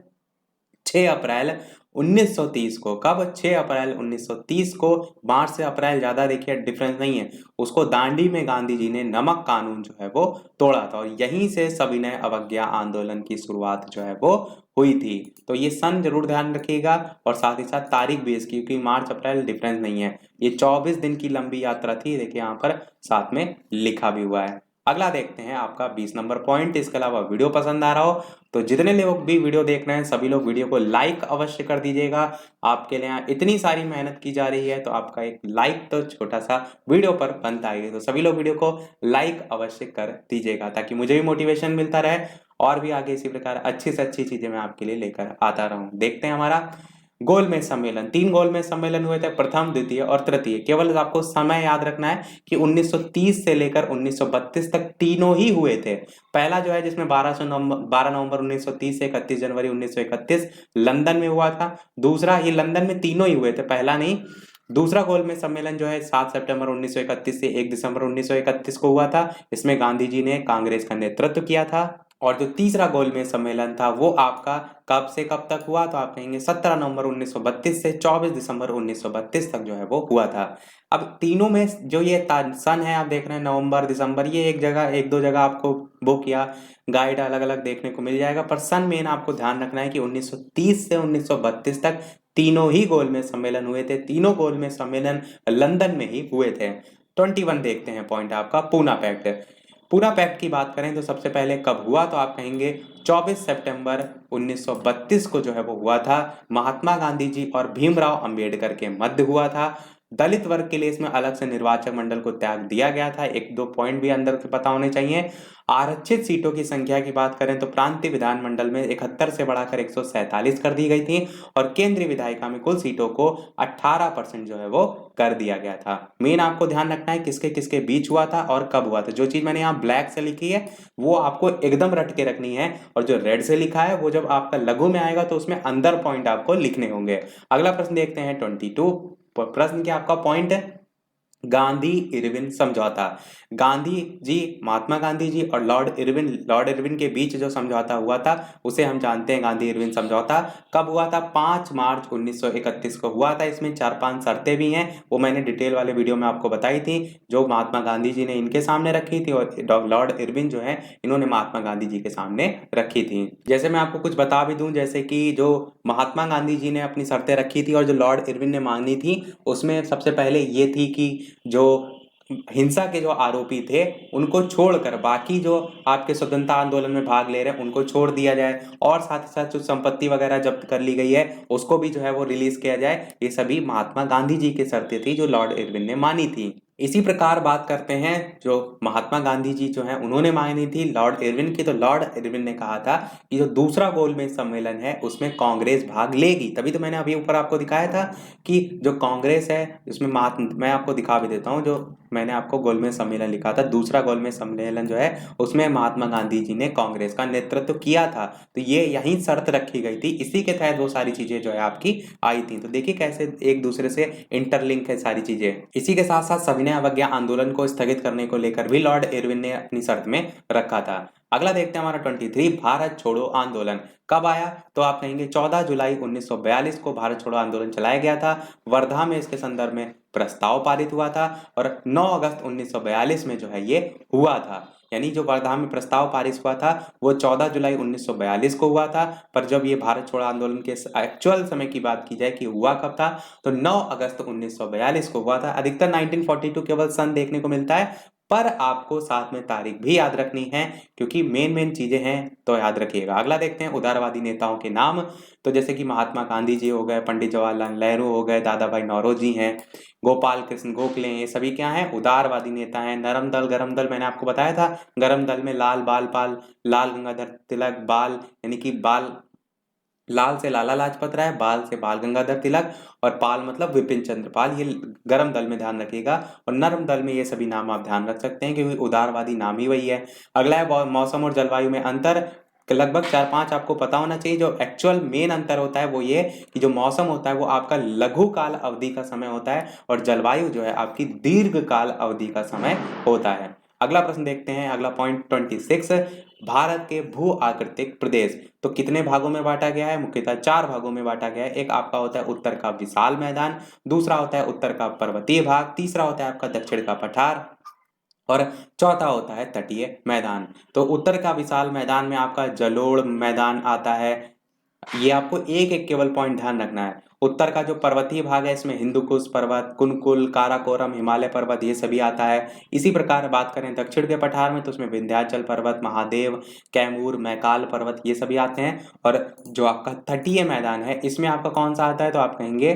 A: 6 अप्रैल 1930 को, कब 6 अप्रैल 1930 को, मार्च से अप्रैल ज्यादा देखिए डिफरेंस नहीं है, उसको दांडी में गांधी जी ने नमक कानून जो है वो तोड़ा था और यहीं से सविनय अवज्ञा आंदोलन की शुरुआत जो है वो हुई थी। तो ये सन जरूर ध्यान रखिएगा और साथ ही साथ तारीख भी इसकी, क्योंकि मार्च अप्रैल डिफरेंस नहीं है। ये 24 दिन की लंबी यात्रा थी, देखिए यहाँ पर साथ में लिखा भी हुआ है। अगला देखते हैं आपका 20 नंबर पॉइंट। इसके अलावा वीडियो पसंद आ रहा हो तो जितने लोग भी वीडियो देख रहे हैं सभी लोग वीडियो को लाइक अवश्य कर दीजिएगा। आपके लिए यहाँ इतनी सारी मेहनत की जा रही है तो आपका एक लाइक तो छोटा सा वीडियो पर बनता ही है, तो सभी लोग वीडियो को लाइक अवश्य कर दीजिएगा ताकि मुझे भी मोटिवेशन मिलता रहे और भी आगे इसी प्रकार अच्छी से अच्छी चीजें मैं आपके लिए लेकर आता रहूं। देखते हैं हमारा गोलमेज सम्मेलन। 3 गोलमेज सम्मेलन हुए थे, प्रथम, द्वितीय और तृतीय। केवल आपको समय याद रखना है कि 1930 से लेकर 1932 तक तीनों ही हुए थे। पहला जो है जिसमें 12 नवंबर 1930 से 31 जनवरी 1931 लंदन में हुआ था। दूसरा, ये लंदन में तीनों ही हुए थे, पहला नहीं। दूसरा गोलमेज सम्मेलन जो है 7 सितंबर 1931 से 1 दिसंबर 1931 को हुआ था। इसमें गांधी जी ने कांग्रेस का नेतृत्व किया था। और जो तीसरा गोलमेज सम्मेलन था वो आपका कब से कब तक हुआ, तो आप कहेंगे 17 नवंबर 1932 से 24 दिसंबर 1932 तक जो है वो हुआ था। अब तीनों में जो ये सन है आप देख रहे हैं नवंबर दिसंबर, ये एक दो जगह आपको बुक या गाइड अलग अलग देखने को मिल जाएगा, पर सन मेन आपको ध्यान रखना है कि 1930 से 1932 तक तीनों ही गोलमेज सम्मेलन हुए थे। तीनों गोलमेज सम्मेलन लंदन में ही हुए थे। 21 देखते हैं पॉइंट आपका पूना पैक्ट। पूना पैक्ट की बात करें तो सबसे पहले कब हुआ, तो आप कहेंगे 24 सितंबर 1932 को जो है वो हुआ था। महात्मा गांधी जी और भीमराव अंबेडकर के मध्य हुआ था। दलित वर्ग के लिए इसमें अलग से निर्वाचक मंडल को त्याग दिया गया था। एक दो पॉइंट भी अंदर के पता होने चाहिए। आरक्षित सीटों की संख्या की बात करें तो प्रांतीय विधानमंडल में 71 से बढ़ाकर 147 कर दी गई थी और केंद्रीय विधायिका में कुल सीटों को 18% जो है वो कर दिया गया था। मेन आपको ध्यान रखना है किसके किसके बीच हुआ था और कब हुआ था। जो चीज मैंने यहाँ ब्लैक से लिखी है वो आपको एकदम रट के रखनी है और जो रेड से लिखा है वो जब आपका लघु में आएगा तो उसमें अंदर पॉइंट आपको लिखने होंगे। अगला प्रश्न देखते हैं 22। प्रश्न क्या आपका पॉइंट है, गांधी इरविन समझौता। गांधी जी, महात्मा गांधी जी और लॉर्ड इरविन के बीच जो समझौता हुआ था उसे हम जानते हैं गांधी इरविन समझौता। कब हुआ था, 5 मार्च 1931 को हुआ था। इसमें 4-5 शर्तें भी हैं, वो मैंने डिटेल वाले वीडियो में आपको बताई थी, जो महात्मा गांधी जी ने इनके सामने रखी थी और लॉर्ड इरविन जो है इन्होंने महात्मा गांधी जी के सामने रखी थी। जैसे मैं आपको कुछ बता भी दूं, जैसे कि जो महात्मा गांधी जी ने अपनी शर्तें रखी थी और जो लॉर्ड इरविन ने मांगी थी, उसमें सबसे पहले ये थी कि जो हिंसा के जो आरोपी थे उनको छोड़कर बाकी जो आपके स्वतंत्रता आंदोलन में भाग ले रहे हैं उनको छोड़ दिया जाए और साथ ही साथ जो संपत्ति वगैरह जब्त कर ली गई है उसको भी जो है वो रिलीज किया जाए। ये सभी महात्मा गांधी जी की शर्तें थी जो लॉर्ड इरविन ने मानी थी। इसी प्रकार बात करते हैं जो महात्मा गांधी जी जो है उन्होंने मानी थी लॉर्ड इरविन की। तो लॉर्ड इरविन ने कहा था कि जो दूसरा गोलमेज सम्मेलन है उसमें कांग्रेस भाग लेगी। तभी तो मैंने अभी ऊपर आपको दिखाया था कि जो कांग्रेस है उसमें मैं आपको दिखा भी देता हूँ, जो मैंने आपको गोलमेज सम्मेलन लिखा था, दूसरा गोलमेज सम्मेलन जो है उसमें महात्मा गांधी जी ने कांग्रेस का नेतृत्व किया था। तो ये यही शर्त रखी गई थी, इसी के तहत वो सारी चीजें जो है आपकी आई थी। तो देखिए कैसे एक दूसरे से इंटरलिंक है सारी चीजें। इसी के साथ साथ सविनय अवज्ञा आंदोलन को स्थगित करने को लेकर भी लॉर्ड इरविन ने अपनी शर्त में रखा था। अगला देखते हैं हमारा 23, भारत छोड़ो आंदोलन कब आया, तो आप कहेंगे 14 जुलाई 1942 को भारत छोड़ो आंदोलन चलाया गया था। वर्धा में इसके संदर्भ में प्रस्ताव पारित हुआ था और 9 अगस्त 1942 में जो है ये हुआ था। यानी जो वर्धा में प्रस्ताव पारित हुआ था वो 14 जुलाई 1942 को हुआ था, पर जब ये भारत छोड़ो आंदोलन के एक्चुअल समय की बात की जाए कि हुआ कब था, तो 9 अगस्त 1942 को हुआ था। अधिकतर 1942 केवल सन देखने को मिलता है, पर आपको साथ में तारीख भी याद रखनी है क्योंकि मेन चीजें हैं तो याद रखिएगा। अगला देखते हैं उदारवादी नेताओं के नाम। तो जैसे कि महात्मा गांधी जी हो गए, पंडित जवाहरलाल नेहरू हो गए, दादा भाई नौरोजी हैं, गोपाल कृष्ण गोखले, ये सभी क्या हैं, उदारवादी नेता हैं। नरम दल गरम दल मैंने आपको बताया था, गरम दल में लाल बाल पाल, लाल गंगाधर तिलक, बाल यानी कि बाल लाल से लाला लाजपत राय, बाल से बाल गंगाधर तिलक और पाल मतलब विपिन चंद्र पाल, ये गर्म दल में ध्यान रखिएगा। और नरम दल में ये सभी नाम आप ध्यान रख सकते हैं क्योंकि उदारवादी नाम ही वही है। अगला है मौसम और जलवायु में अंतर। लगभग 4-5 आपको पता होना चाहिए। जो एक्चुअल मेन अंतर होता है वो ये कि जो मौसम होता है वो आपका लघु काल अवधि का समय होता है और जलवायु जो है आपकी दीर्घ काल अवधि का समय होता है। अगला प्रश्न देखते हैं, अगला पॉइंट 26, भारत के भू आकृतिक प्रदेश तो कितने भागों में बांटा गया है? मुख्यतः 4 भागों में बांटा गया है। एक आपका होता है उत्तर का विशाल मैदान, दूसरा होता है उत्तर का पर्वतीय भाग, तीसरा होता है आपका दक्षिण का पठार और चौथा होता है तटीय मैदान। तो उत्तर का विशाल मैदान में आपका जलोढ़ मैदान आता है। ये आपको एक एक केवल पॉइंट ध्यान रखना है। उत्तर का जो पर्वतीय भाग है इसमें हिंदुकुश पर्वत, कुनकुल, काराकोरम, हिमालय पर्वत ये सभी आता है। इसी प्रकार बात करें दक्षिण के पठार में तो उसमें विंध्याचल पर्वत, महादेव, कैमूर, मैकाल पर्वत ये सभी आते हैं। और जो आपका तटीय मैदान है इसमें आपका कौन सा आता है? तो आप कहेंगे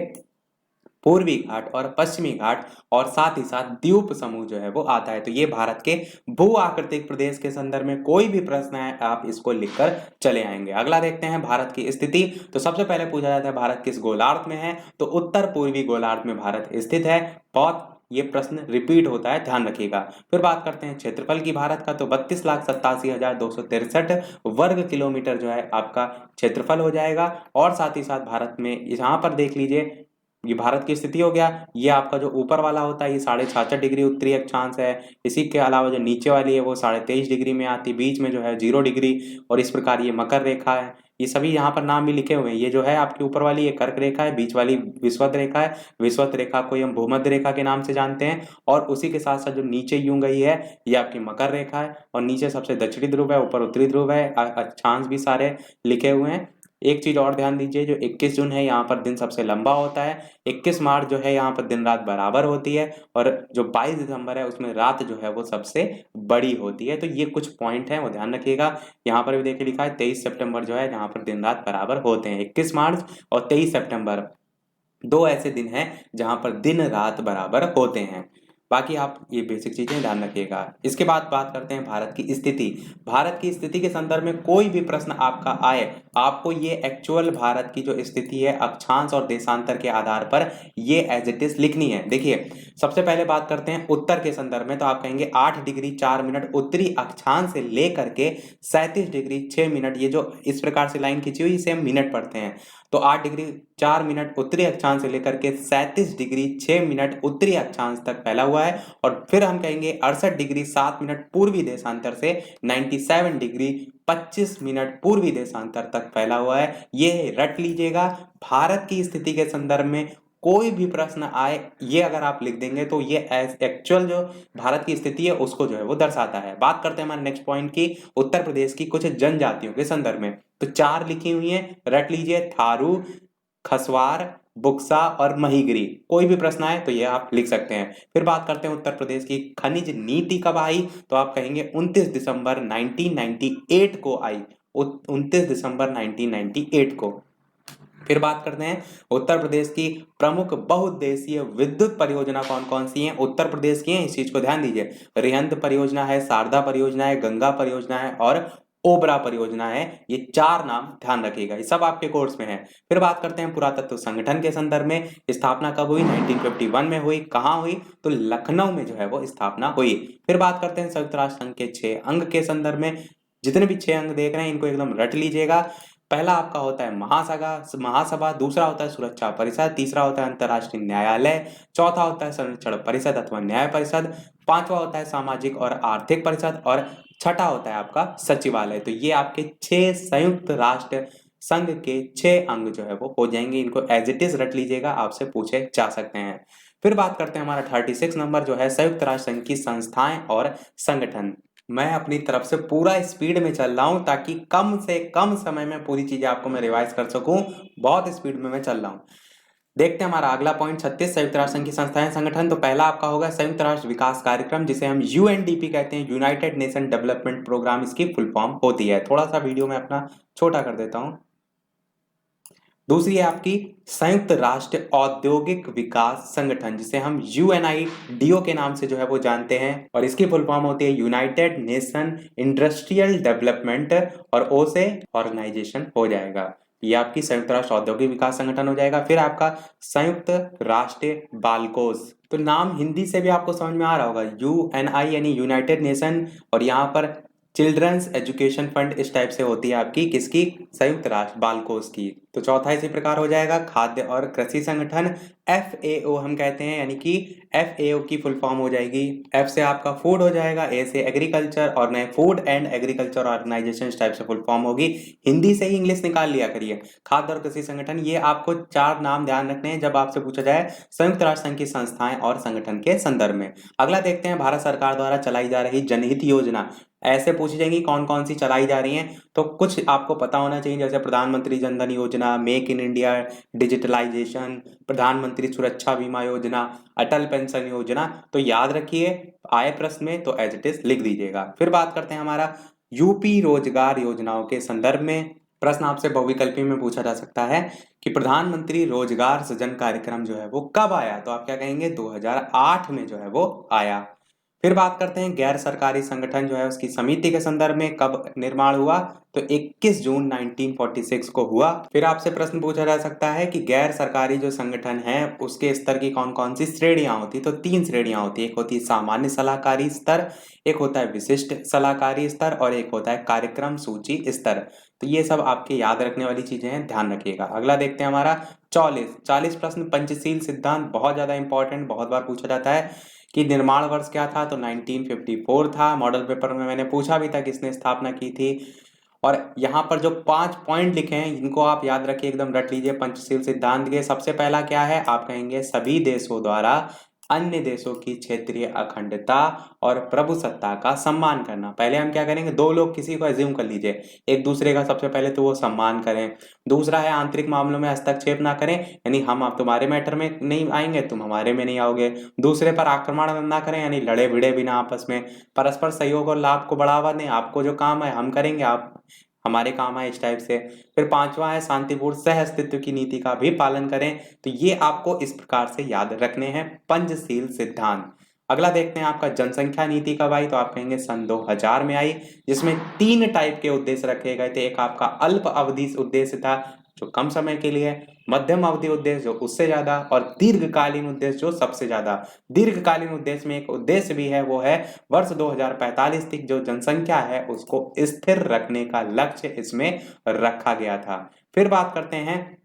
A: पूर्वी घाट और पश्चिमी घाट और साथ ही साथ द्वीप समूह जो है वो आता है। तो ये भारत के भू आकृतिक प्रदेश के संदर्भ में कोई भी प्रश्न है आप इसको लिखकर चले आएंगे। अगला देखते हैं भारत की स्थिति। तो सबसे पहले पूछा जाता है भारत किस गोलार्ध में है? तो उत्तर पूर्वी गोलार्ध में भारत स्थित है। बहुत ये प्रश्न रिपीट होता है, ध्यान रखिएगा। फिर बात करते हैं क्षेत्रफल की भारत का, तो 32,87,263 वर्ग किलोमीटर जो है आपका क्षेत्रफल हो जाएगा। और साथ ही साथ भारत में यहाँ पर देख लीजिए, ये भारत की स्थिति हो गया। ये आपका जो ऊपर वाला होता है ये 66.5 डिग्री उत्तरी अक्षांश है। इसी के अलावा जो नीचे वाली है वो 23.5 डिग्री में आती, बीच में जो है 0 डिग्री। और इस प्रकार ये मकर रेखा है। ये सभी यहाँ पर नाम भी लिखे हुए हैं। ये जो है आपकी ऊपर वाली ये कर्क रेखा है, बीच वाली विषुवत रेखा है। विषुवत रेखा को हम भूमध्य रेखा के नाम से जानते हैं। और उसी के साथ साथ जो नीचे यूं गई है ये आपकी मकर रेखा है। और नीचे सबसे दक्षिणी ध्रुव है, ऊपर उत्तरी ध्रुव है। अक्षांश भी सारे लिखे हुए हैं। एक चीज और ध्यान दीजिए, जो 21 जून है यहाँ पर दिन सबसे लंबा होता है। 21 मार्च जो है यहाँ पर दिन रात बराबर होती है। और जो 22 दिसंबर है उसमें रात जो है वो सबसे बड़ी होती है। तो ये कुछ पॉइंट है वो ध्यान रखिएगा। यहाँ पर भी देखिए लिखा है 23 सितंबर जो है जहाँ पर दिन रात बराबर होते हैं। 21 मार्च और 23 सितंबर दो ऐसे दिन हैं जहां पर दिन रात बराबर होते हैं। बाकी आप ये बेसिक चीजें ध्यान रखिएगा। इसके बाद बात करते हैं भारत की स्थिति। भारत की स्थिति के संदर्भ में कोई भी प्रश्न आपका आए, आपको ये एक्चुअल भारत की जो स्थिति है अक्षांश और देशांतर के आधार पर ये एज इट इज लिखनी है। देखिए सबसे पहले बात करते हैं उत्तर के संदर्भ में, तो आप कहेंगे 8 डिग्री 4 मिनट उत्तरी अक्षांश से लेकर के 37 डिग्री 6 मिनट, ये जो इस प्रकार से लाइन खींची हुई इसे हम मिनट पढ़ते हैं। तो 8 डिग्री 4 मिनट उत्तरी अक्षांश से लेकर के 37 डिग्री 6 मिनट उत्तरी अक्षांश तक फैला हुआ है। और फिर हम कहेंगे 68 डिग्री 7 मिनट पूर्वी देशांतर से 97 डिग्री 25 मिनट पूर्वी देशांतर तक फैला हुआ है। ये रट लीजिएगा। भारत की स्थिति के संदर्भ में कोई भी प्रश्न आए ये अगर आप लिख देंगे तो ये एक्चुअल जो भारत की स्थिति है उसको जो है वो दर्शाता है। बात करते हैं हमारे नेक्स्ट पॉइंट की, उत्तर प्रदेश की कुछ जनजातियों के संदर्भ में। तो 4 लिखी हुई हैं, रट लीजिए, थारू, खसवार, बुक्सा और महिगिरी। कोई भी प्रश्न आए तो ये आप लिख सकते हैं। फिर बात करते हैं उत्तर प्रदेश की खनिज नीति कब आई, तो आप कहेंगे 29 दिसंबर 1998 को आई। 29 दिसंबर 1998 को। फिर बात करते हैं उत्तर प्रदेश की प्रमुख बहुउद्देशीय विद्युत परियोजना कौन कौन सी हैं। उत्तर प्रदेश की हैं, इस चीज को ध्यान दीजिए। रिहंद परियोजना है, शारदा परियोजना है, गंगा परियोजना है और ओबरा परियोजना है। ये 4 नाम ध्यान रखिएगा, ये सब आपके कोर्स में है। फिर बात करते हैं पुरातत्व संगठन के संदर्भ में। स्थापना कब हुई? 1951 में हुई। कहाँ हुई? तो लखनऊ में जो है वो स्थापना हुई। फिर बात करते हैं संयुक्त राष्ट्र संघ के 6 अंग के संदर्भ में। जितने भी 6 अंग देख रहे हैं इनको एकदम रट लीजिएगा। पहला आपका होता है महासभा, दूसरा होता है सुरक्षा परिषद, तीसरा होता है अंतर्राष्ट्रीय न्यायालय, चौथा होता है संरक्षण परिषद अथवा न्याय परिषद, पांचवा होता है सामाजिक और आर्थिक परिषद और छठा होता है आपका सचिवालय। तो ये आपके 6 संयुक्त राष्ट्र संघ के 6 अंग जो है वो हो जाएंगे। इनको एज इट इज रट लीजिएगा, आपसे पूछे जा सकते हैं। फिर बात करते हैं हमारा 36 नंबर जो है संयुक्त राष्ट्र संघ की संस्थाएं और संगठन। मैं अपनी तरफ से पूरा स्पीड में चल रहा हूं ताकि कम से कम समय में पूरी चीजें आपको मैं रिवाइज कर सकूं। बहुत स्पीड में मैं चल रहा हूं। देखते हैं हमारा अगला पॉइंट 36 संयुक्त राष्ट्र संघ की संस्थाएं संगठन। तो पहला आपका होगा संयुक्त राष्ट्र विकास कार्यक्रम, जिसे हम यूएनडीपी कहते हैं, यूनाइटेड नेशन डेवलपमेंट प्रोग्राम इसकी फुल फॉर्म होती है। थोड़ा सा वीडियो में अपना छोटा कर देता हूं। दूसरी है आपकी संयुक्त राष्ट्र औद्योगिक विकास संगठन, जिसे हम यूएनआईडीओ के नाम से जो है वो जानते हैं। और इसकी फुल फॉर्म होती है यूनाइटेड नेशन इंडस्ट्रियल डेवलपमेंट, और ओ से ऑर्गेनाइजेशन हो जाएगा। ये आपकी संयुक्त राष्ट्र औद्योगिक विकास संगठन हो जाएगा। फिर आपका संयुक्त राष्ट्र बालकोष, तो नाम हिंदी से भी आपको समझ में आ रहा होगा, यूएनआई यानी यूनाइटेड नेशन, और यहाँ पर चिल्ड्रंस एजुकेशन फंड इस टाइप से होती है आपकी किसकी, संयुक्त राष्ट्र बाल कोष की। तो चौथा इसी प्रकार हो जाएगा खाद्य और कृषि संगठन, FAO हम कहते हैं, यानी कि FAO की फुल फॉर्म हो जाएगी, F से आपका फूड हो जाएगा, A से एग्रीकल्चर और नए फूड एंड एग्रीकल्चर ऑर्गेनाइजेशन इस टाइप से फुल फॉर्म होगी। हिंदी से ही इंग्लिश निकाल लिया करिए। खाद्य और कृषि संगठन, ये आपको 4 नाम ध्यान रखने हैं जब आपसे पूछा जाए संयुक्त राष्ट्र संघ की संस्थाएं और संगठन के संदर्भ में। अगला देखते हैं भारत सरकार द्वारा चलाई जा रही जनहित योजना। ऐसे पूछी जाएंगी कौन कौन सी चलाई जा रही हैं, तो कुछ आपको पता होना चाहिए, जैसे प्रधानमंत्री जन धन योजना, मेक इन इंडिया डिजिटलाइजेशन, प्रधानमंत्री सुरक्षा बीमा योजना, अटल पेंशन योजना। तो याद रखिए, आए प्रश्न में तो एज इट इज लिख दीजिएगा। फिर बात करते हैं हमारा यूपी रोजगार योजनाओं के संदर्भ में। प्रश्न आपसे बहुविकल्पी में पूछा जा सकता है कि प्रधानमंत्री रोजगार सृजन कार्यक्रम जो है वो कब आया, तो आप क्या कहेंगे, 2008 में जो है वो आया। फिर बात करते हैं गैर सरकारी संगठन जो है उसकी समिति के संदर्भ में कब निर्माण हुआ, तो 21 जून 1946 को हुआ। फिर आपसे प्रश्न पूछा जा सकता है कि गैर सरकारी जो संगठन है उसके स्तर की कौन कौन सी श्रेणियां होती, तो 3 श्रेणियां होती है। एक होती है सामान्य सलाहकारी स्तर, एक होता है विशिष्ट सलाहकारी स्तर और एक होता है कार्यक्रम सूची स्तर। तो ये सब आपके याद रखने वाली चीजें हैं, ध्यान रखिएगा। अगला देखते हैं हमारा 40 प्रश्न पंचशील सिद्धांत, बहुत ज्यादा इंपॉर्टेंट, बहुत बार पूछा जाता है कि निर्माण वर्ष क्या था, तो 1954 था। मॉडल पेपर में मैंने पूछा भी था किसने स्थापना की थी। और यहाँ पर जो 5 पॉइंट लिखे हैं इनको आप याद रखिए, एकदम रट लीजिए पंचशील सिद्धांत के। सबसे पहला क्या है, आप कहेंगे सभी देशों द्वारा अन्य देशों की क्षेत्रीय अखंडता और प्रभुसत्ता का सम्मान करना। पहले हम क्या करेंगे, 2 लोग किसी को एज्यूम कर लीजिए, एक दूसरे का सबसे पहले तो वो सम्मान करें। दूसरा है आंतरिक मामलों में हस्तक्षेप ना करें, यानी हम आप तुम्हारे मैटर में नहीं आएंगे, तुम हमारे में नहीं आओगे। दूसरे पर आक्रमण ना करें, यानी लड़े भिड़े बिना आपस में। परस्पर सहयोग और लाभ को बढ़ावा दें, आपको जो काम है हम करेंगे, आप हमारे काम है, इस टाइप से। फिर 5वां है शांतिपूर्ण सह अस्तित्व की नीति का भी पालन करें। तो ये आपको इस प्रकार से याद रखने हैं पंचशील सिद्धांत। अगला देखते हैं आपका जनसंख्या नीति कब आई, तो आप कहेंगे सन 2000 में आई, जिसमें 3 टाइप के उद्देश्य रखे गए थे। एक आपका अल्प अवधि उद्देश्य था जो कम समय के लिए, मध्यम अवधि उद्देश्य जो उससे ज्यादा, और दीर्घकालीन उद्देश्य जो सबसे ज्यादा। दीर्घकालीन उद्देश्य में एक उद्देश्य भी है, वो है वर्ष 2045 तक जो जनसंख्या है उसको स्थिर रखने का लक्ष्य इसमें रखा गया था। फिर बात करते हैं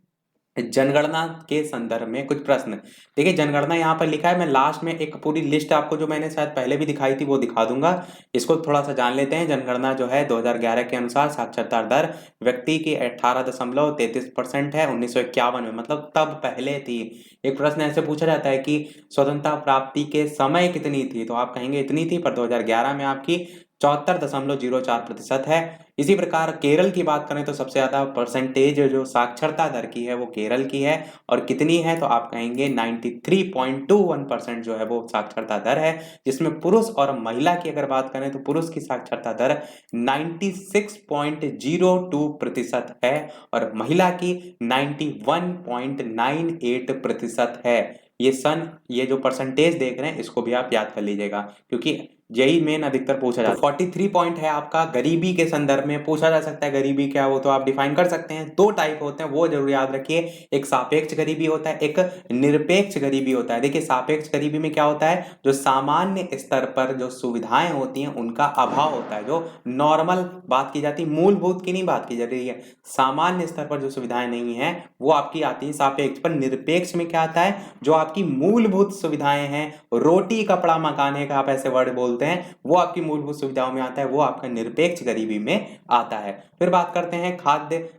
A: जनगणना के संदर्भ में कुछ प्रश्न। देखिए जनगणना यहाँ पर लिखा है, मैं लास्ट में एक पूरी लिस्ट आपको जो मैंने शायद पहले भी दिखाई थी वो दिखा दूंगा। इसको थोड़ा सा जान लेते हैं। जनगणना जो है 2011 के अनुसार साक्षरता दर व्यक्ति की 18.33% है 1951 में, मतलब तब पहले थी। एक प्रश्न ऐसे पूछा जाता है कि स्वतंत्रता प्राप्ति के समय कितनी थी, तो आप कहेंगे इतनी थी, पर 2011 में आपकी 74.04% है। इसी प्रकार केरल की बात करें तो सबसे ज्यादा परसेंटेज जो साक्षरता दर की है वो केरल की है, और कितनी है, तो आप कहेंगे 93.21% जो है वो साक्षरता दर है, जिसमें पुरुष और महिला की अगर बात करें तो पुरुष की साक्षरता दर 96.02% है और महिला की 91.98% है। ये जो परसेंटेज देख रहे हैं इसको भी आप याद कर लीजिएगा, क्योंकि यही मेन अधिकतर पूछा जाता है। 43 पॉइंट है आपका गरीबी के संदर्भ में, पूछा जा सकता है गरीबी क्या, वो तो आप डिफाइन कर सकते हैं। 2 टाइप होते हैं, वो जरूर याद रखिए, एक सापेक्ष गरीबी होता है, एक निरपेक्ष गरीबी होता है। देखिए सापेक्ष गरीबी में क्या होता है, जो सामान्य स्तर पर जो सुविधाएं होती हैं उनका अभाव होता है। जो नॉर्मल बात की जाती है, मूलभूत की नहीं बात की जा रही है, सामान्य स्तर पर जो सुविधाएं नहीं है वो आपकी आती है सापेक्ष पर। निरपेक्ष में क्या आता है, जो आपकी मूलभूत सुविधाएं हैं, रोटी कपड़ा मकान है का आप ऐसे वर्ड बोलते हैं, वो आपकी मूलभूत सुविधाओं में आता है, वो आपका निरपेक्ष गरीबी में आता है। फिर बात करते हैं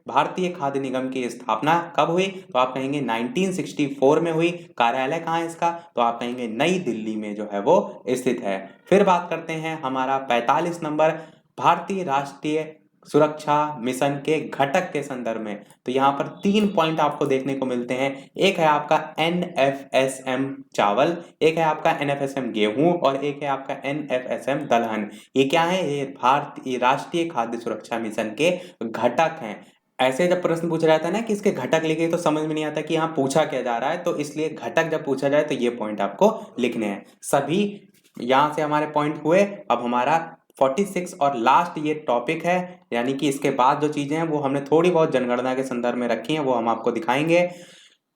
A: भारतीय खाद्य निगम की स्थापना कब हुई, तो आप कहेंगे 1964 में हुई। कार्यालय कहाँ है इसका, तो आप कहेंगे नई दिल्ली में जो है वो स्थित है। फिर बात करते हैं हमारा 45 नंबर भारतीय राष्ट्रीय सुरक्षा मिशन के घटक के संदर्भ में। तो यहाँ पर 3 पॉइंट आपको देखने को मिलते हैं। एक है आपका NFSM चावल, एक है आपका NFSM गेहूं और एक है आपका NFSM दलहन। ये क्या है, ये भारतीय राष्ट्रीय खाद्य सुरक्षा मिशन के घटक हैं। ऐसे जब प्रश्न पूछा जाता है ना कि इसके घटक लिखे, तो समझ में नहीं आता कि यहाँ पूछा क्या जा रहा है, तो इसलिए घटक जब पूछा जाए तो ये पॉइंट आपको लिखने हैं। सभी यहाँ से हमारे पॉइंट हुए। अब हमारा 46 और लास्ट ये टॉपिक है, यानी कि इसके बाद जो चीजें हैं वो हमने थोड़ी बहुत जनगणना के संदर्भ में रखी हैं, वो हम आपको दिखाएंगे।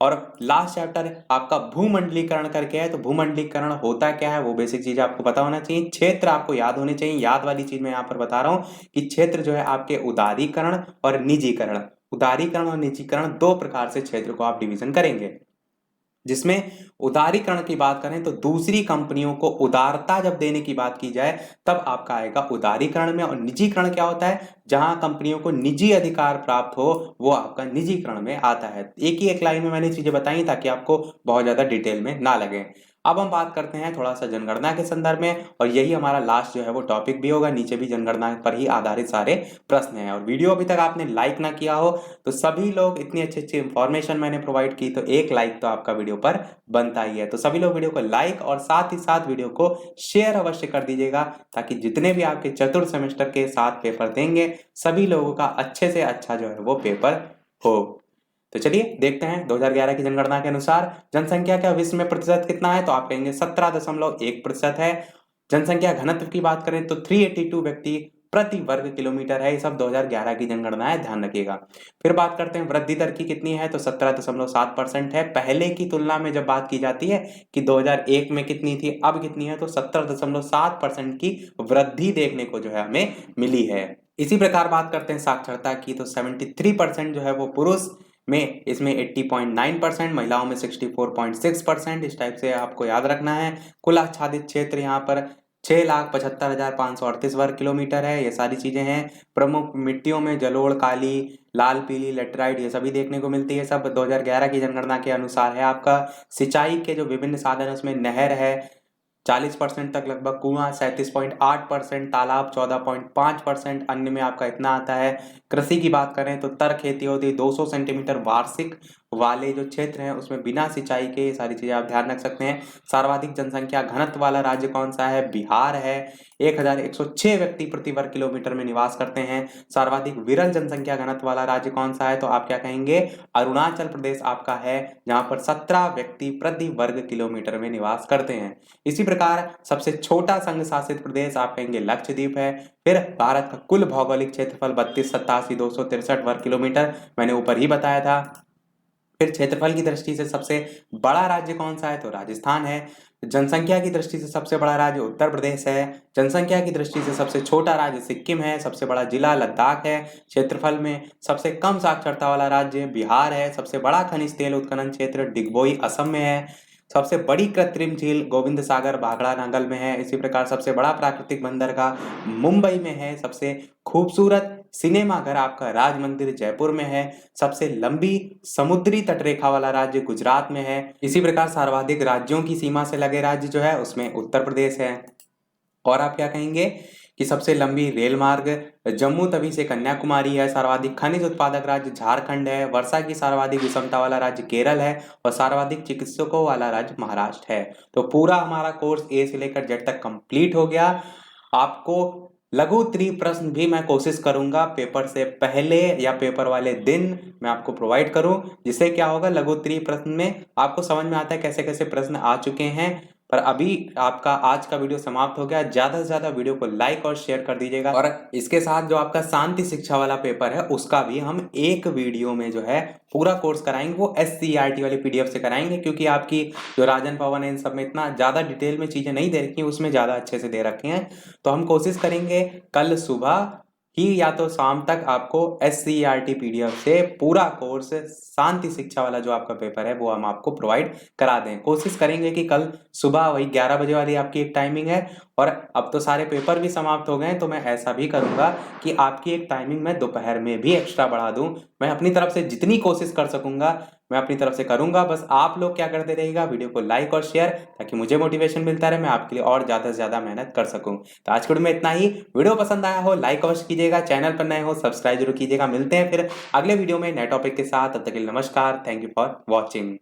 A: और लास्ट चैप्टर आपका भूमंडलीकरण करके है। तो भूमंडलीकरण होता क्या है वो बेसिक चीज आपको पता होना चाहिए। क्षेत्र आपको याद होने चाहिए। याद वाली चीज मैं यहाँ पर बता रहा हूँ कि क्षेत्र जो है आपके उदारीकरण और निजीकरण, उदारीकरण और निजीकरण दो प्रकार से क्षेत्र को आप डिवीजन करेंगे। जिसमें उदारीकरण की बात करें तो दूसरी कंपनियों को उदारता जब देने की बात की जाए तब आपका आएगा उदारीकरण में। और निजीकरण क्या होता है, जहां कंपनियों को निजी अधिकार प्राप्त हो वो आपका निजीकरण में आता है। एक ही एक लाइन में मैंने चीजें बताई ताकि आपको बहुत ज्यादा डिटेल में ना लगे। अब हम बात करते हैं थोड़ा सा जनगणना के संदर्भ में, और यही हमारा लास्ट जो है वो टॉपिक भी होगा। नीचे भी जनगणना पर ही आधारित सारे प्रश्न हैं। और वीडियो अभी तक आपने लाइक ना किया हो तो सभी लोग, इतनी अच्छी अच्छी इंफॉर्मेशन मैंने प्रोवाइड की तो एक लाइक तो आपका वीडियो पर बनता ही है। तो सभी लोग वीडियो को लाइक और साथ ही साथ वीडियो को शेयर अवश्य कर दीजिएगा, ताकि जितने भी आपके चतुर्थ सेमेस्टर के साथ पेपर देंगे सभी लोगों का अच्छे से अच्छा जो है वो पेपर हो। तो चलिए देखते हैं 2011 की जनगणना के अनुसार जनसंख्या का विश्व में प्रतिशत कितना है, तो आप कहेंगे 17.1% है। जनसंख्या घनत्व की बात करें तो 382 व्यक्ति प्रति वर्ग किलोमीटर है। ये सब 2011 की जनगणना है, ध्यान रखिएगा। फिर बात करते हैं वृद्धि दर की कितनी है, तो 17.7% है। पहले की तुलना में जब बात की जाती है कि 2001 में कितनी थी अब कितनी है, तो 17.7% की वृद्धि देखने को जो है हमें मिली है। इसी प्रकार बात करते हैं साक्षरता की, तो 73% जो है वो पुरुष में, इसमें 80.9%, महिलाओं में 64.6%। इस टाइप से आपको याद रखना है। कुल आच्छादित क्षेत्र यहाँ पर 6,75,538 वर्ग किलोमीटर है। ये सारी चीजें हैं। प्रमुख मिट्टियों में जलोढ़, काली, लाल, पीली, लेटराइट ये सभी देखने को मिलती है। सब 2011 की जनगणना के अनुसार है। आपका सिंचाई के जो विभिन्न साधन उसमें नहर है 40% तक लगभग, कुआं 37.8%, तालाब 14.5%, अन्य में आपका इतना आता है। कृषि की बात करें तो तर खेती होती है 200 सेंटीमीटर वार्षिक वाले जो क्षेत्र हैं उसमें बिना सिंचाई के, ये सारी चीजें आप ध्यान रख सकते हैं। सर्वाधिक जनसंख्या घनत्व वाला राज्य कौन सा है, बिहार है। 1106 व्यक्ति प्रति वर्ग किलोमीटर में निवास करते हैं। सर्वाधिक विरल जनसंख्या घनत्व वाला राज्य कौन सा है, तो आप क्या कहेंगे, अरुणाचल प्रदेश आपका है, जहां पर 17 व्यक्ति प्रति वर्ग किलोमीटर में निवास करते हैं। इसी प्रकार सबसे छोटा संघ शासित प्रदेश आप कहेंगे लक्षद्वीप है। फिर भारत का कुल भौगोलिक क्षेत्रफल 32,87,263 वर्ग किलोमीटर, मैंने ऊपर ही बताया था। फिर क्षेत्रफल की दृष्टि से सबसे बड़ा राज्य कौन सा है, तो राजस्थान है। जनसंख्या की दृष्टि से सबसे बड़ा राज्य उत्तर प्रदेश है। जनसंख्या की दृष्टि से सबसे छोटा राज्य सिक्किम है। सबसे बड़ा जिला लद्दाख है। क्षेत्रफल में सबसे कम साक्षरता वाला राज्य बिहार है। सबसे बड़ा खनिज तेल उत्खनन क्षेत्र डिगबोई असम में है। सबसे बड़ी कृत्रिम झील गोविंद सागर भाखड़ा नांगल में है। इसी प्रकार सबसे बड़ा प्राकृतिक बंदरगाह मुंबई में है। सबसे खूबसूरत सिनेमा घर आपका राज मंदिर जयपुर में है। सबसे लंबी समुद्री तटरेखा वाला राज्य गुजरात में है। इसी प्रकार सर्वाधिक राज्यों की सीमा से लगे राज्य जो है उसमें उत्तर प्रदेश है। और आप क्या कहेंगे कि सबसे लंबी रेल मार्ग जम्मू तवी से कन्याकुमारी है। सर्वाधिक खनिज उत्पादक राज्य झारखंड है। वर्षा की सर्वाधिक विषमता वाला राज्य केरल है। और सर्वाधिक चिकित्सकों वाला राज्य महाराष्ट्र है। तो पूरा हमारा कोर्स ए से लेकर जेड तक कंप्लीट हो गया। आपको लघु त्रिप्रश्न भी मैं कोशिश करूंगा पेपर से पहले या पेपर वाले दिन मैं आपको प्रोवाइड करूं, जिससे क्या होगा, लघु त्रिप्रश्न में आपको समझ में आता है कैसे कैसे प्रश्न आ चुके हैं। पर अभी आपका आज का वीडियो समाप्त हो गया। ज्यादा से ज्यादा वीडियो को लाइक और शेयर कर दीजिएगा। और इसके साथ जो आपका शांति शिक्षा वाला पेपर है उसका भी हम एक वीडियो में जो है पूरा कोर्स कराएंगे। वो SCERT वाली PDF से कराएंगे, क्योंकि आपकी जो राजन पवन है इन सब में इतना ज्यादा डिटेल में चीजें नहीं दे रखी हैं, उसमें ज्यादा अच्छे से दे रखे हैं। तो हम कोशिश करेंगे कल सुबह ही या तो शाम तक आपको SCERT PDF से पूरा कोर्स शांति शिक्षा वाला जो आपका पेपर है वो हम आपको प्रोवाइड करा दें। कोशिश करेंगे कि कल सुबह वही 11 बजे वाली आपकी एक टाइमिंग है। और अब तो सारे पेपर भी समाप्त हो गए हैं, तो मैं ऐसा भी करूंगा कि आपकी एक टाइमिंग मैं दोपहर में भी एक्स्ट्रा बढ़ा दूं। मैं अपनी तरफ से जितनी कोशिश कर सकूंगा मैं अपनी तरफ से करूंगा। बस आप लोग क्या करते रहिएगा, वीडियो को लाइक और शेयर, ताकि मुझे मोटिवेशन मिलता रहे, मैं आपके लिए और ज्यादा से ज्यादा मेहनत कर सकूं। तो आज के वीडियो में इतना ही। वीडियो पसंद आया हो लाइक अवश्य कीजिएगा, चैनल पर नए हो सब्सक्राइब जरूर कीजिएगा। मिलते हैं फिर अगले वीडियो में नए टॉपिक के साथ। तब तक के लिए नमस्कार। Thank you for watching.